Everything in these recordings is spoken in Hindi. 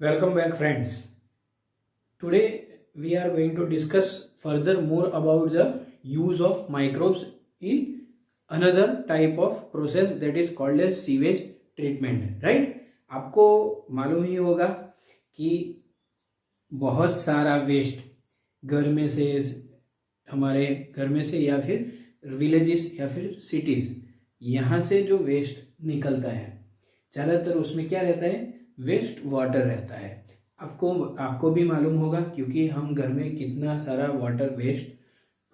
Welcome back, friends. Today we are going to discuss further more about the use of microbes in another type of process that is called as sewage treatment. Right? आपको मालूम ही होगा कि बहुत सारा वेस्ट घर में से, हमारे घर में से या फिर विलेजेस या फिर सिटीज, यहाँ से जो वेस्ट निकलता है ज़्यादातर उसमें क्या रहता है, वेस्ट वाटर रहता है। आपको भी मालूम होगा क्योंकि हम घर में कितना सारा वाटर वेस्ट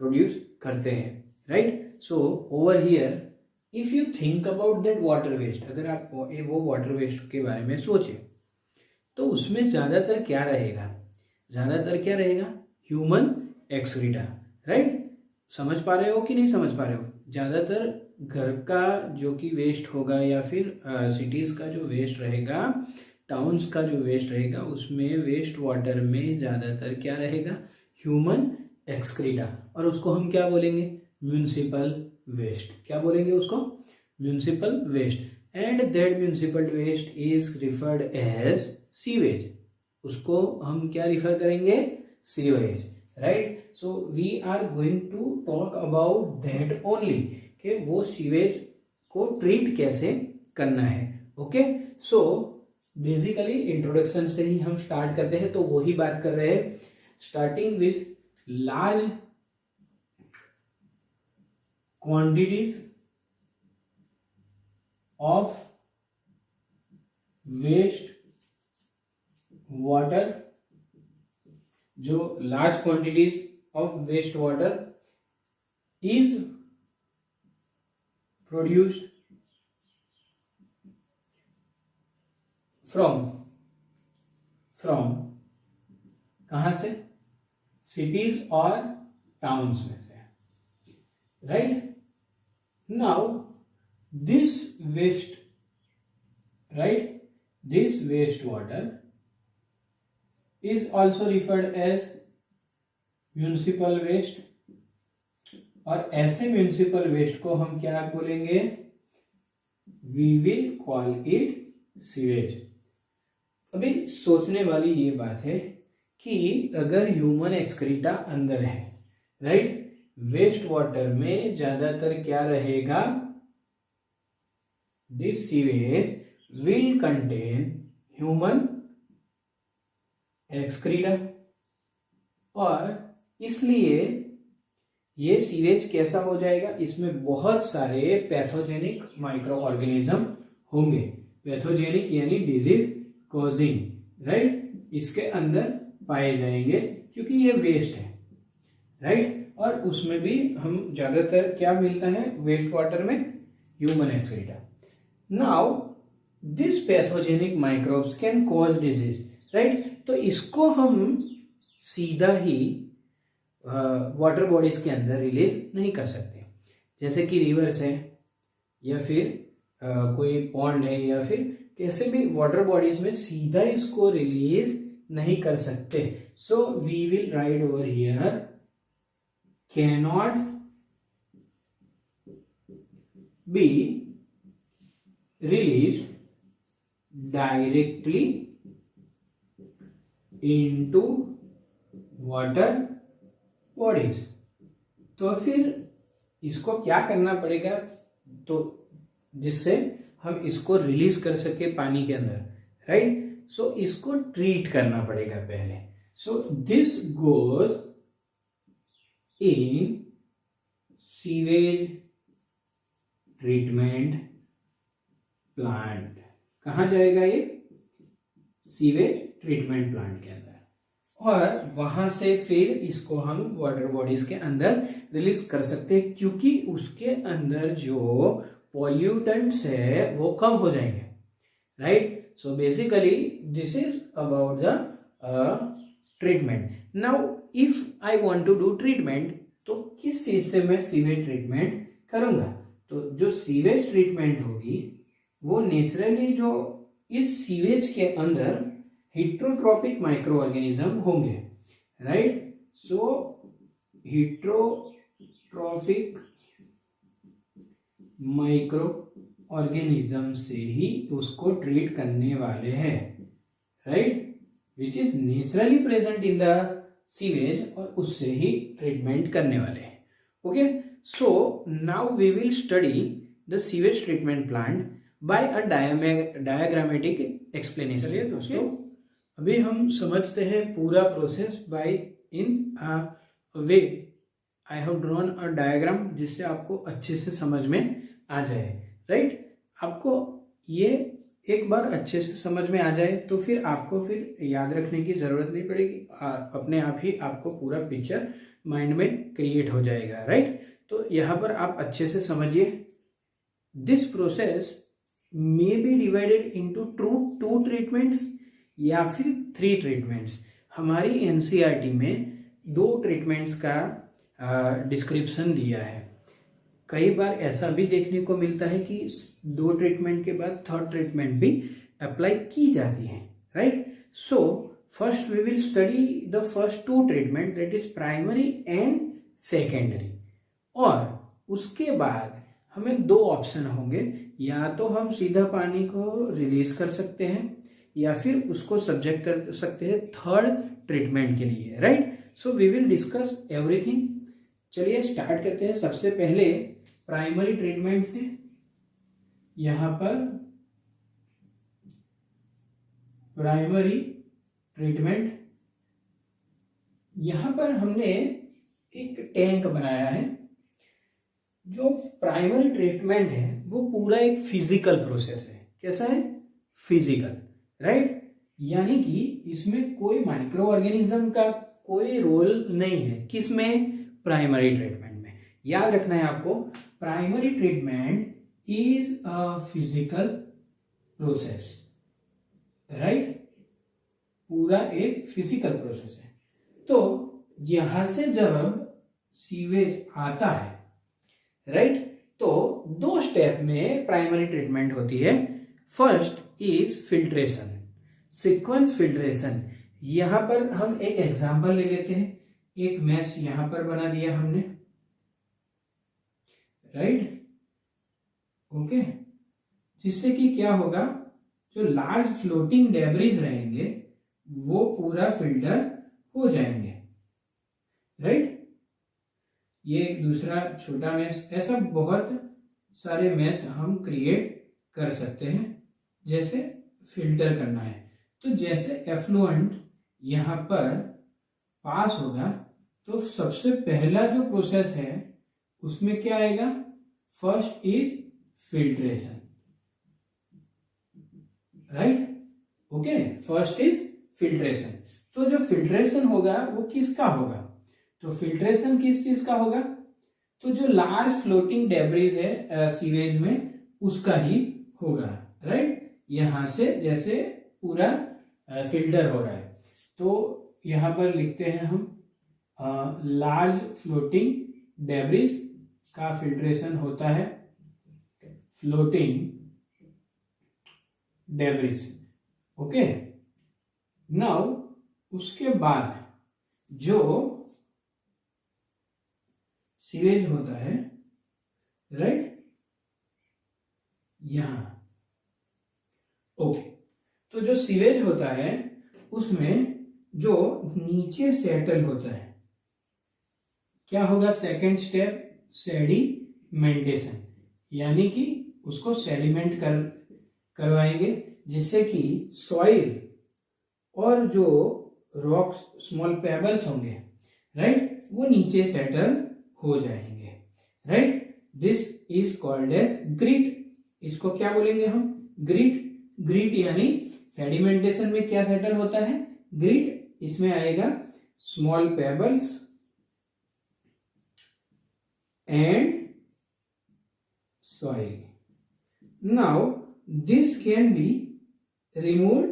प्रोड्यूस करते हैं, right. So over here if you think about that water waste, अगर आप वो वाटर वेस्ट के बारे में सोचें तो उसमें ज़्यादातर क्या रहेगा, ह्यूमन एक्सक्रीटा, राइट। समझ पा रहे हो कि नहीं समझ पा रहे हो? ज़्यादातर घर का जो कि वेस्ट होगा या फिर सिटीज़ का जो वेस्ट रहेगा, टाउन्स का जो वेस्ट रहेगा, उसमें वेस्ट वाटर में ज़्यादातर क्या रहेगा, ह्यूमन एक्सक्रीटा, और उसको हम क्या बोलेंगे, म्यूनिसिपल वेस्ट। क्या बोलेंगे उसको? Municipal waste. And that municipal waste is referred as sewage. उसको हम क्या रिफर करेंगे? Sewage, right. So we are going to talk about that only, कि वो सीवेज को ट्रीट कैसे करना है। ओके, सो बेसिकली इंट्रोडक्शन से ही हम स्टार्ट करते हैं। तो वही बात कर रहे हैं, starting with large quantities of waste water. जो large quantities of waste water is produced from कहां से? सिटीज और टाउन्स में से, right. Now this waste, right, this waste water is also referred as municipal waste, और ऐसे म्यूनिसिपल वेस्ट को हम क्या बोलेंगे? We will call it sewage। अभी सोचने वाली ये बात है कि अगर ह्यूमन एक्सक्रीटा अंदर है, राइट, वेस्ट वाटर में ज्यादातर क्या रहेगा? This sewage will contain human excreta, और इसलिए ये सीवेज कैसा हो जाएगा? इसमें बहुत सारे पैथोजेनिक माइक्रो ऑर्गेनिज्म होंगे। पैथोजेनिक यानी डिजीज कॉजिंग, राइट, इसके अंदर पाए जाएंगे क्योंकि ये वेस्ट है, राइट। और उसमें भी हम ज्यादातर क्या मिलता है वेस्ट वाटर में? Human excreta. Now this pathogenic microbes can cause disease, right. तो इसको हम सीधा ही वाटर बॉडीज के अंदर रिलीज नहीं कर सकते, जैसे कि रिवर्स है या फिर कोई पॉन्ड है या फिर कैसे भी वाटर बॉडीज में सीधा इसको रिलीज नहीं कर सकते। So we will write over here, can not be release directly into water bodies. तो फिर इसको क्या करना पड़ेगा, तो जिससे हम इसको रिलीज कर सके पानी के अंदर, राइट। सो इसको ट्रीट करना पड़ेगा पहले। So this goes in sewage treatment plant. कहां जाएगा ये? सीवेज ट्रीटमेंट प्लांट के अंदर, और वहां से फिर इसको हम वाटर बॉडीज के अंदर रिलीज कर सकते हैं क्योंकि उसके अंदर जो पॉल्यूटेंट्स है वो कम हो जाएंगे, right. So basically this is about the treatment. Now if I want to do treatment, तो किस चीज से मैं सीवेज ट्रीटमेंट करूंगा? तो जो सीवेज ट्रीटमेंट होगी वो नेचुरली जो इस सीवेज के अंदर हिट्रोट्रॉपिक माइक्रो ऑर्गेनिज्म होंगे, right. So heterotrophic microorganism से ही उसको ट्रीट करने वाले हैं, right. Which is naturally present in the sewage, और उससे ही ट्रीटमेंट करने वाले हैं। Okay, so now we will study the sewage treatment plant by a diagrammatic explanation. चलिए दोस्तों, अभी हम समझते हैं पूरा process by in way I have drawn a diagram, जिससे आपको अच्छे से समझ में आ जाए। राइट, आपको ये एक बार अच्छे से समझ में आ जाए तो फिर आपको फिर याद रखने की जरूरत नहीं पड़ेगी, अपने आप ही आपको पूरा पिक्चर माइंड में क्रिएट हो जाएगा। राइट, तो यहाँ पर आप अच्छे से समझिए। This process may be divided into two treatments या फिर 3 ट्रीटमेंट्स। हमारी एनसीईआरटी में 2 ट्रीटमेंट्स का डिस्क्रिप्शन दिया है। कई बार ऐसा भी देखने को मिलता है कि 2 ट्रीटमेंट के बाद 3rd ट्रीटमेंट भी अप्लाई की जाती है। Right, so first we will study the first 2 treatment, that is primary and secondary. और उसके बाद हमें 2 ऑप्शन होंगे, या तो हम सीधा पानी को रिलीज कर सकते हैं या फिर उसको सब्जेक्ट कर सकते हैं 3rd ट्रीटमेंट के लिए। Right, so we will discuss everything. चलिए स्टार्ट करते हैं। सबसे पहले प्राइमरी ट्रीटमेंट से। यहां पर प्राइमरी ट्रीटमेंट, यहां पर हमने एक टैंक बनाया है। जो प्राइमरी ट्रीटमेंट है वो पूरा एक फिजिकल प्रोसेस है। कैसा है? फिजिकल। राइट, यानी कि इसमें कोई माइक्रो ऑर्गेनिज्म का कोई रोल नहीं है। किसमें? प्राइमरी ट्रीटमेंट में। याद रखना है आपको, primary treatment is a physical process. Right, पूरा एक फिजिकल प्रोसेस है। तो यहां से जब सीवेज आता है, राइट, तो 2 स्टेप में प्राइमरी ट्रीटमेंट होती है। First is filtration, sequence filtration. यहां पर हम एक एग्जांपल ले लेते हैं। एक मैश यहां पर बना दिया हमने। राइट, ओके, जिससे कि क्या होगा, जो लार्ज फ्लोटिंग डेब्रिज रहेंगे वो पूरा फिल्टर हो जाएंगे। राइट, ये एक दूसरा छोटा मैश, ऐसा बहुत सारे मैश हम क्रिएट कर सकते हैं जैसे फिल्टर करना है। तो जैसे एफ्लुएंट यहां पर पास होगा तो सबसे पहला जो प्रोसेस है उसमें क्या आएगा? First is filtration. Right, okay, first is filtration. तो जो फिल्ट्रेशन होगा वो किसका होगा? तो फिल्ट्रेशन किस चीज का होगा? तो जो लार्ज फ्लोटिंग डेब्रिज है सीवेज में उसका ही होगा। राइट, यहां से जैसे पूरा फिल्टर हो रहा है, तो यहां पर लिखते हैं हम लार्ज फ्लोटिंग डेब्रिज का फिल्ट्रेशन होता है। Floating debris, okay. नाउ उसके बाद जो सीवेज होता है, राइट, यहां, ओके, तो जो सीवेज होता है उसमें जो नीचे सेटल होता है क्या होगा? सेकेंड स्टेप सेडिमेंटेशन, यानी कि उसको सेडिमेंट करवाएंगे जिससे कि सॉइल और जो रॉक्स स्मॉल पेबल्स होंगे, राइट, वो नीचे सेटल हो जाएंगे। Right, this is called as grit. इसको क्या बोलेंगे हम? ग्रिट। ग्रिट यानी सेडिमेंटेशन में क्या सेटल होता है? ग्रिट। इसमें आएगा small pebbles and soil. Now this can be removed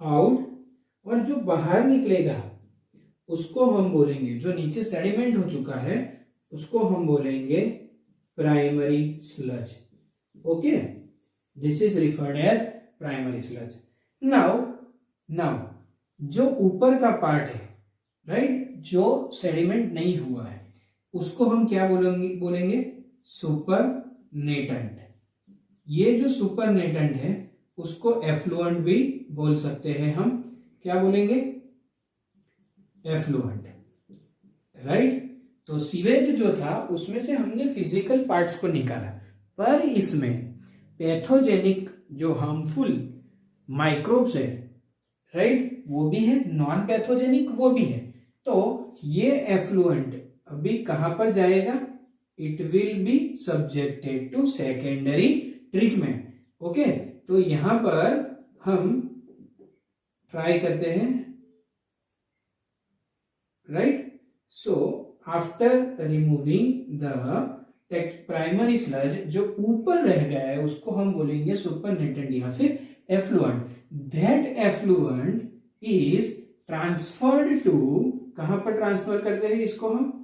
out, और जो बाहर निकलेगा उसको हम बोलेंगे, जो नीचे सेडिमेंट हो चुका है उसको हम बोलेंगे primary sludge. Okay, this is referred as primary sludge. Now जो ऊपर का पार्ट है, राइट, जो सेडिमेंट नहीं हुआ है उसको हम क्या बोलेंगे? सुपरनेटेंट। ये जो सुपरनेटेंट है उसको एफ्लुएंट भी बोल सकते हैं हम। क्या बोलेंगे? Effluent, right. तो सीवेज जो था उसमें से हमने फिजिकल पार्ट्स को निकाला, पर इसमें पैथोजेनिक जो हार्मफुल माइक्रोब्स है, राइट, वो भी है, नॉन पैथोजेनिक वो भी है। तो ये एफ्लुएंट अभी कहां पर जाएगा? It will be subjected to secondary treatment. Okay, तो यहां पर हम ट्राई करते हैं, right. So after removing the primary sludge, जो ऊपर रह गया है उसको हम बोलेंगे सुपरनेटेंट या फिर effluent. That effluent is transferred to, कहां पर ट्रांसफर करते हैं इसको हम?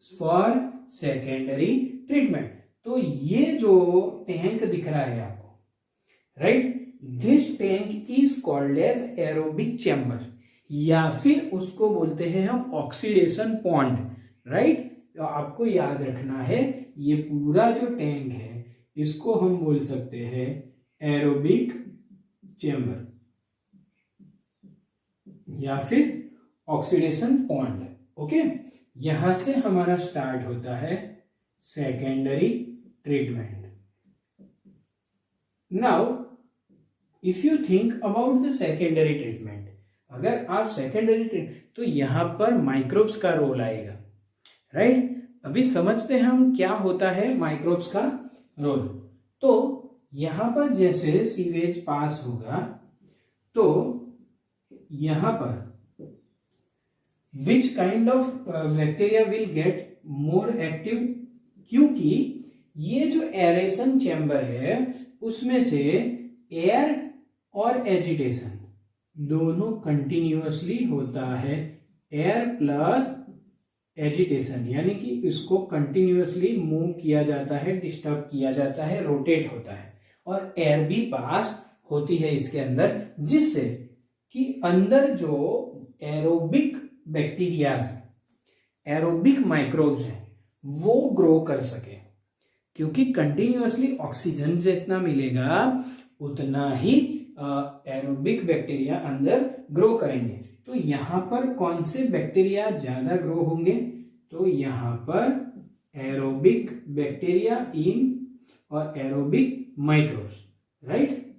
For secondary treatment. तो ये जो टैंक दिख रहा है आपको, right, this tank is called as aerobic chamber, या फिर उसको बोलते हैं हम ऑक्सीडेशन पॉन्ड, राइट। तो आपको याद रखना है ये पूरा जो टैंक है इसको हम बोल सकते हैं एरोबिक चैम्बर या फिर ऑक्सीडेशन पॉन्ड। ओके, यहां से हमारा स्टार्ट होता है secondary treatment. Now if you think about the secondary treatment, अगर आप सेकेंडरी ट्रीटमेंट, तो यहां पर माइक्रोब्स का रोल आएगा, राइट। अभी समझते हैं हम क्या होता है माइक्रोब्स का रोल। तो यहां पर जैसे सीवेज पास होगा तो यहां पर which kind of bacteria will get more active, क्योंकि ये जो एरेशन चैम्बर है उसमें से एयर और एजिटेशन दोनों कंटिन्यूअसली होता है। एयर प्लस एजिटेशन, यानी कि इसको कंटिन्यूअसली मूव किया जाता है, डिस्टर्ब किया जाता है, रोटेट होता है, और एयर भी पास होती है इसके अंदर, जिससे कि अंदर जो एरोबिक बैक्टीरियाज, एरोबिक माइक्रोब्स हैं वो ग्रो कर सके, क्योंकि कंटिन्यूअसली ऑक्सीजन जितना मिलेगा उतना ही एरोबिक बैक्टीरिया अंदर ग्रो करेंगे। तो यहां पर कौन से बैक्टीरिया ज्यादा ग्रो होंगे? तो यहां पर एरोबिक बैक्टीरिया इन और aerobic microbes, right.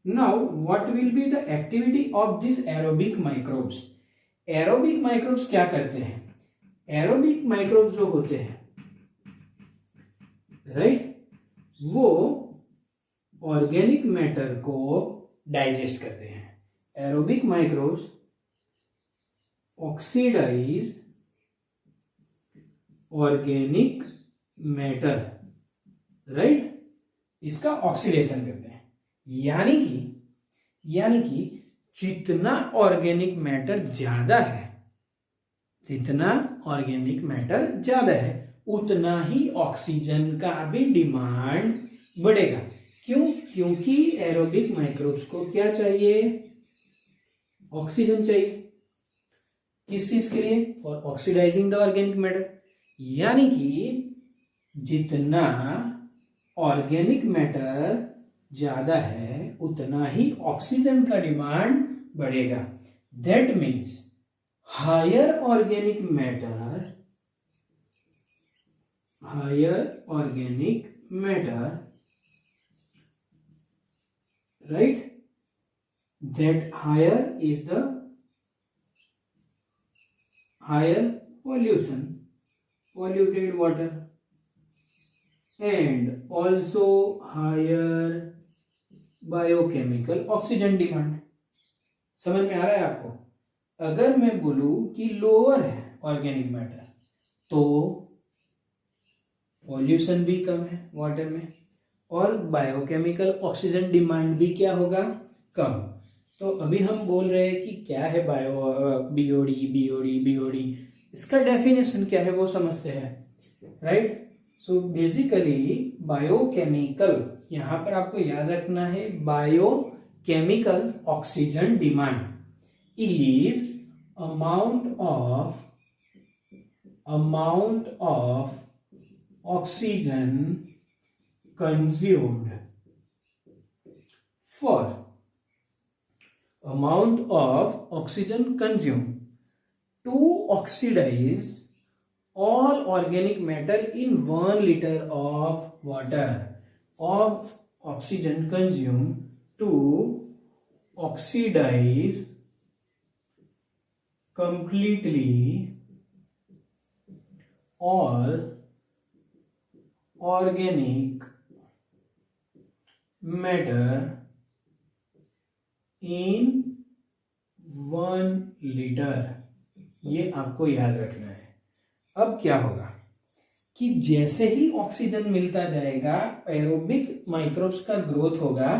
Now what will be the activity of this aerobic microbes? Aerobic microbes क्या करते हैं? एरोबिक माइक्रोब्स जो होते हैं, राइट, वो ऑर्गेनिक मैटर को डाइजेस्ट करते हैं। Aerobic microbes oxidize organic matter, right, इसका ऑक्सीडेशन करते हैं। यानी कि जितना ऑर्गेनिक मैटर ज्यादा है, जितना ऑर्गेनिक मैटर ज्यादा है उतना ही ऑक्सीजन का भी डिमांड बढ़ेगा। क्यों? क्योंकि एरोबिक माइक्रोब्स को क्या चाहिए? ऑक्सीजन चाहिए। किस चीज के लिए? For oxidizing the organic matter. यानी कि जितना ऑर्गेनिक मैटर ज्यादा है उतना ही ऑक्सीजन का डिमांड बढ़ेगा। That means higher organic matter, right, that higher is the higher polluted water and also higher biochemical oxygen demand। समझ में आ रहा है आपको? अगर मैं बोलूं कि लोअर है ऑर्गेनिक मैटर तो पॉल्यूशन भी कम है वाटर में, और बायोकेमिकल ऑक्सीजन डिमांड भी क्या होगा? कम। तो अभी हम बोल रहे हैं कि क्या है बीओडी, इसका डेफिनेशन क्या है वो समझते हैं, राइट। सो बेसिकली बायोकेमिकल, यहां पर आपको याद रखना है biochemical oxygen demand is amount of oxygen consumed for amount of oxygen consumed to oxidize all organic matter in 1 liter of water. Of oxygen consumed to oxidize completely all organic matter in 1 litre. ये आपको याद रखना है। अब क्या होगा कि जैसे ही ऑक्सीजन मिलता जाएगा एरोबिक माइक्रोब्स का ग्रोथ होगा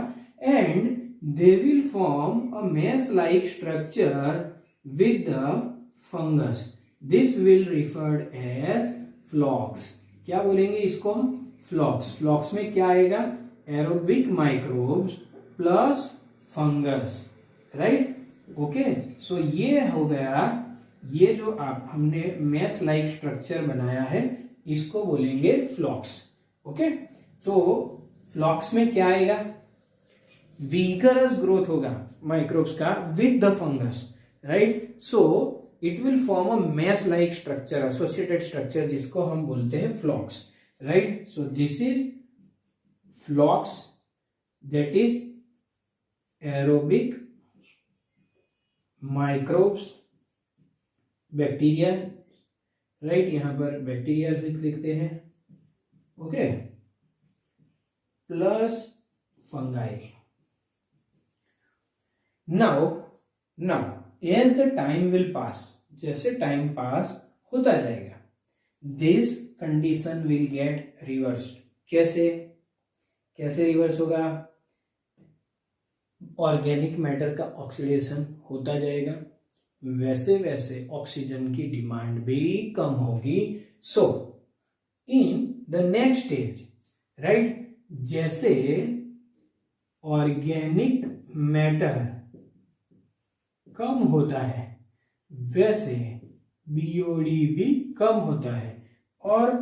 and they will form a mass like structure with the fungus. This will referred as flocs. क्या बोलेंगे इसको हम? फ्लॉक्स। फ्लॉक्स में क्या आएगा? Aerobic microbes plus fungus, right? Okay, so ये हो गया। ये जो आप हमने मैस लाइक स्ट्रक्चर बनाया है इसको बोलेंगे फ्लॉक्स। ओके, तो फ्लॉक्स में क्या आएगा? विगरस ग्रोथ होगा माइक्रोब्स का with the fungus, right? So it will form a mass like structure, associated structure, जिसको हम बोलते हैं flocs, right? So this is flocs, that is aerobic microbes, bacteria, right? यहां पर बैक्टीरिया लिखते हैं, okay, plus fungi. Now as the time will pass, जैसे टाइम पास होता जाएगा, this condition will get reversed. कैसे रिवर्स होगा? ऑर्गेनिक मैटर का ऑक्सीडेशन होता जाएगा, वैसे वैसे ऑक्सीजन की डिमांड भी कम होगी। So in the next stage, right, जैसे ऑर्गेनिक मैटर कम होता है वैसे बीओडी भी कम होता है और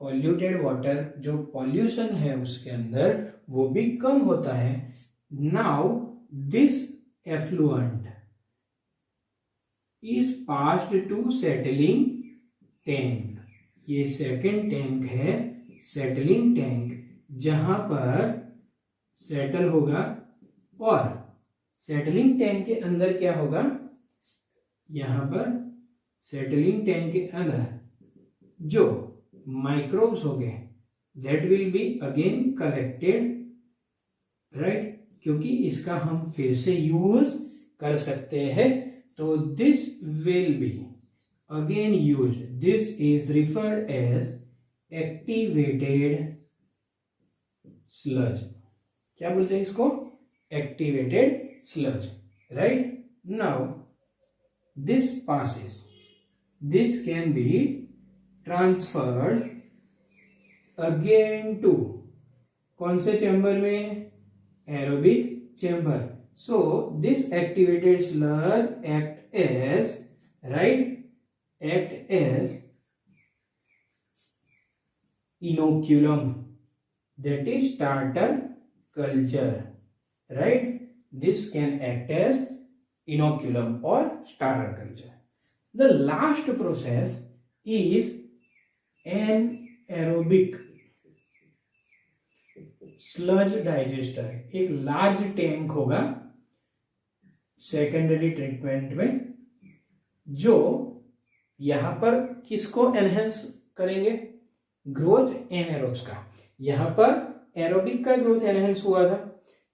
पॉल्यूटेड वाटर, जो पॉल्यूशन है उसके अंदर, वो भी कम होता है। Now this effluent is passed to settling tank. ये सेकंड टैंक है, सेटलिंग टैंक, जहां पर सेटल होगा। और सेटलिंग टैंक के अंदर क्या होगा? यहां पर सेटलिंग टैंक के अंदर जो माइक्रोब्स हो गए that will be again collected, right? क्योंकि इसका हम फिर से यूज कर सकते हैं, तो this will be again use. This is referred as activated sludge. क्या बोलते हैं इसको? Activated sludge, right? Now this passes, this can be transferred again to कौन से चैम्बर में? Aerobic chamber. So this activated sludge act as, right, act as inoculum, that is starter culture, right? This can act as inoculum or starter culture. The last process is anaerobic sludge digester। एक लार्ज टैंक होगा सेकेंडरी ट्रीटमेंट में, जो यहां पर किसको एनहेंस करेंगे? ग्रोथ एनारोब्स का। यहां पर एरोबिक का ग्रोथ एनहेंस हुआ था,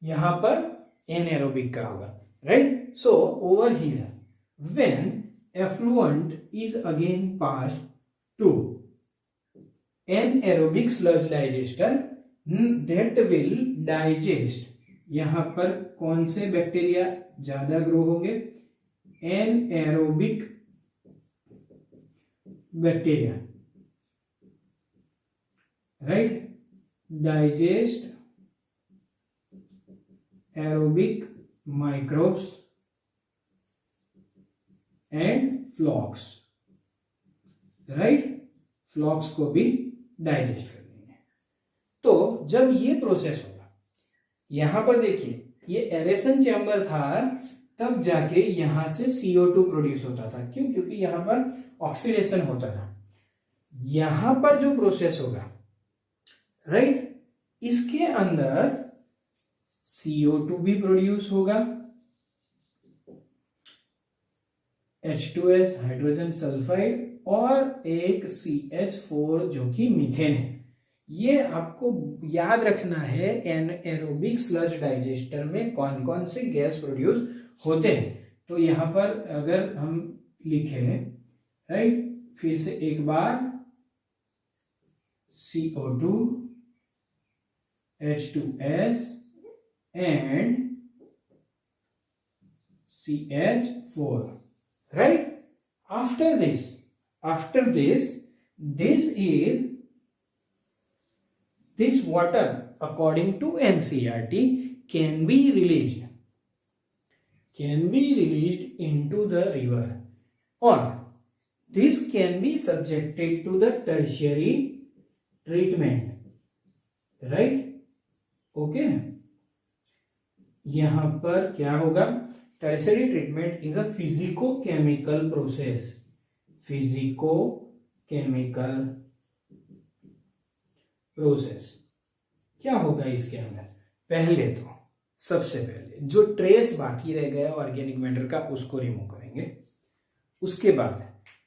यहां पर एनारोबिक का होगा, right? So over here, when effluent is again passed to anaerobic sludge digester, that will digest। यहां पर कौन से बैक्टीरिया ज्यादा ग्रो होंगे? Anaerobic bacteria, right? Digest aerobic microbes and flocs, right? Flocs को भी डाइजेस्ट कर देंगे। तो जब ये प्रोसेस होगा, यहां पर देखिए ये एरेशन चैम्बर था तब जाके यहां से CO2 प्रोड्यूस होता था। क्यों? क्योंकि यहां पर ऑक्सीडेशन होता था। यहां पर जो प्रोसेस होगा, राइट, इसके अंदर CO2 भी प्रोड्यूस होगा, H2S हाइड्रोजन सल्फाइड और एक CH4 जो कि मीथेन है। ये आपको याद रखना है एनाएरोबिक स्लज डाइजेस्टर में कौन कौन से गैस प्रोड्यूस होते हैं। तो यहां पर अगर हम लिखे, राइट, फिर से एक बार CO2, H2S and CH4, right? After this this water according to NCERT can be released into the river, or this can be subjected to the tertiary treatment, right? Okay, यहां पर क्या होगा? Tertiary treatment is a physico-chemical process. Physico-chemical process क्या होगा इसके अंदर? पहले तो सबसे पहले जो ट्रेस बाकी रह गया ऑर्गेनिक मैटर का उसको रिमूव करेंगे। उसके बाद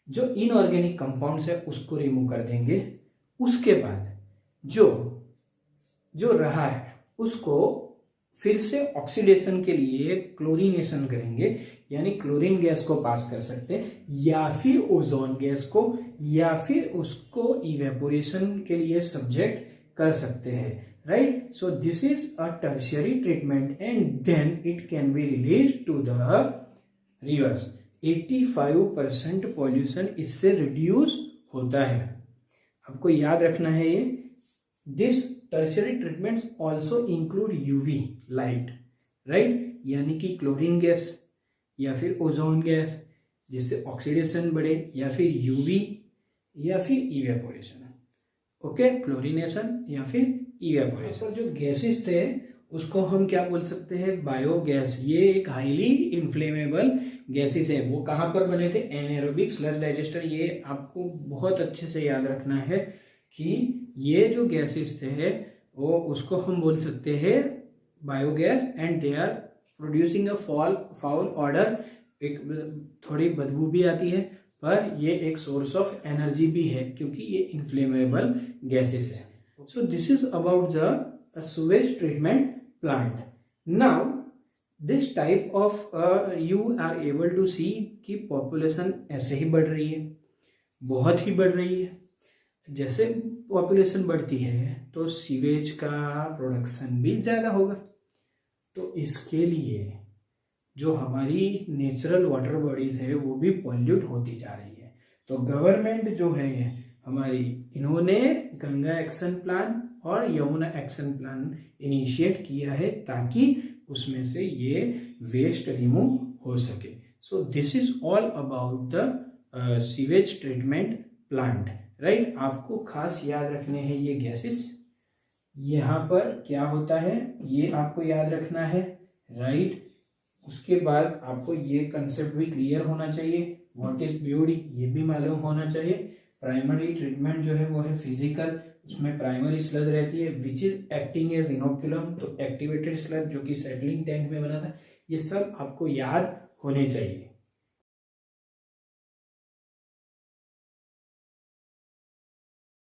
जो इनऑर्गेनिक कंपाउंड्स है उसको रिमूव कर देंगे। उसके बाद जो रहा है उसको फिर से ऑक्सीडेशन के लिए क्लोरीनेशन करेंगे, यानी क्लोरीन गैस को पास कर सकते हैं, या फिर ओजोन गैस को, या फिर उसको इवेपोरेशन के लिए सब्जेक्ट कर सकते हैं, right? So this is a tertiary treatment and then it can be release to the rivers. 85% pollution इससे रिड्यूस होता है। आपको याद रखना है ये। This tertiary treatments also include UV light, right, यानी कि क्लोरीन गैस या फिर ओजोन गैस जिससे ऑक्सीडेशन बढ़े, या फिर UV या फिर इवेपोरेशन। ओके, क्लोरीनेशन या फिर इवेपोरेशन। जो गैसेस थे उसको हम क्या बोल सकते हैं? बायोगैस। ये एक हाईली इन्फ्लेमेबल गैसेस है। वो कहाँ पर बने थे? एनाएरोबिक स्लज डाइजेस्टर। ये आपको बहुत अच्छे से याद रखना है कि ये जो गैसेस थे वो उसको हम बोल सकते हैं biogas, and they are producing a foul order. एक थोड़ी बदबू भी आती है, पर ये एक सोर्स ऑफ एनर्जी भी है क्योंकि ये इन्फ्लेमेबल गैसेस है। So this is about the sewage treatment plant. Now this type of you are able to see कि पॉपुलेशन ऐसे ही बढ़ रही है, बहुत ही बढ़ रही है। जैसे पॉपुलेशन बढ़ती है तो सीवेज का प्रोडक्शन भी ज़्यादा होगा। तो इसके लिए जो हमारी नेचुरल वाटर बॉडीज है वो भी पॉल्यूट होती जा रही है। तो गवर्नमेंट जो है हमारी, इन्होंने गंगा एक्शन प्लान और यमुना एक्शन प्लान इनिशिएट किया है ताकि उसमें से ये वेस्ट रिमूव हो सके। सो this is all about the sewage treatment plant, right? आपको खास याद रखने हैं ये गैसेस। यहाँ पर क्या होता है ये आपको याद रखना है, राइट? उसके बाद आपको ये कंसेप्ट भी क्लियर होना चाहिए। व्हाट इज BOD ये भी मालूम होना चाहिए। प्राइमरी ट्रीटमेंट जो है वो है फिजिकल, उसमें प्राइमरी स्लज रहती है विच इज एक्टिंग एज इनोक्युलम। तो एक्टिवेटेड स्लज जो कि सेटलिंग टैंक में बना था, ये सब आपको याद होने चाहिए।